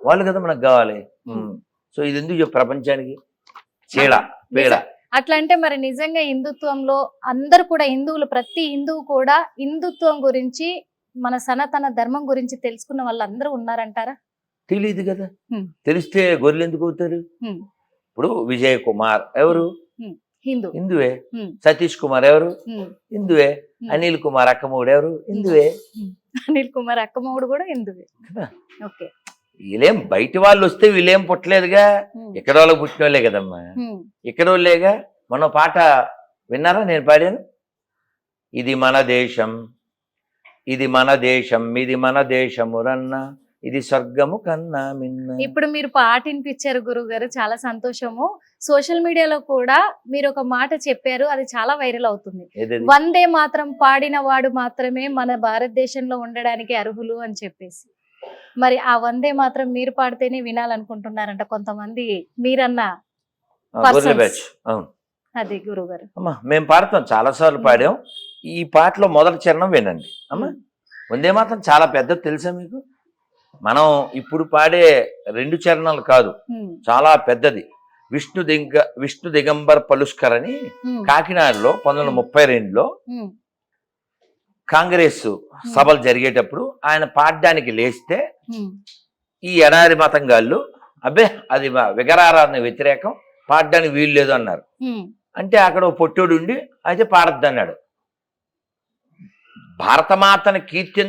వాళ్ళు కదా మనకు కావాలి. సో ఇది ఎందుకు ప్రపంచానికి చీడ పీడ. అట్లా అంటే మరి నిజంగా హిందుత్వంలో అందరు కూడా హిందువులు, ప్రతి హిందువు కూడా హిందుత్వం గురించి, మన సనాతన ధర్మం గురించి తెలుసుకున్న వాళ్ళందరూ ఉన్నారంటారా? తెలియదు కదా. తెలిస్తే గొర్రెలు ఎందుకు అవుతారు? ఇప్పుడు విజయ్ కుమార్ ఎవరు? హిందువే. సతీష్ కుమార్ ఎవరు? హిందువే. అనిల్ కుమార్ అక్కమౌడు ఎవరు? హిందువే. అనిల్ కుమార్ అక్కమౌడు కూడా హిందువే. ఓకే. వీళ్ళేం బయట వాళ్ళు వస్తే వీళ్ళేం పుట్టలేదుగా, ఇక్కడ వాళ్ళకి పుట్టిన వాళ్ళే కదమ్మా, ఇక్కడ వాళ్ళేగా. మన పాట విన్నారా? నేను పాడాను, ఇది మన దేశం, ఇది మన దేశం, ఇది మన దేశమురన్న, ఇది స్వర్గము కన్నా మిన్న. ఇప్పుడు మీరు పాట వినిపించారు గురువు గారు, చాలా సంతోషము. సోషల్ మీడియాలో కూడా మీరు ఒక మాట చెప్పారు, అది చాలా వైరల్ అవుతుంది. వందే మాత్రం పాడిన వాడు మాత్రమే మన భారతదేశంలో ఉండడానికి అర్హులు అని చెప్పేసి. మరి ఆ వందే మాత్రం మీరు పాడితేనే వినాలనుకుంటున్నారంట కొంతమంది, మీరన్న అది గురువు గారు. అమ్మా మేము పాడతాం, చాలా సార్లు పాడాం. ఈ పాటలో మొదటి చరణం వినండి అమ్మా. వందే మాత్రం చాలా పెద్దది తెలుసా మీకు? మనం ఇప్పుడు పాడే 2 చరణాలు కాదు, చాలా పెద్దది. విష్ణు దిగంబర్ పలుష్కర్ అని కాకినాడలో 1932లో కాంగ్రెస్ సభలు జరిగేటప్పుడు ఆయన పాడడానికి లేస్తే ఈ ఎడారి మతంగాళ్ళు అబ్బే అది విగ్రహారాధన వ్యతిరేకం, పాడడానికి వీలు లేదు అన్నారు. అంటే అక్కడ పొట్టోడు ఉండి అయితే పాడద్దు అన్నాడు. భారతమాతని కీర్తి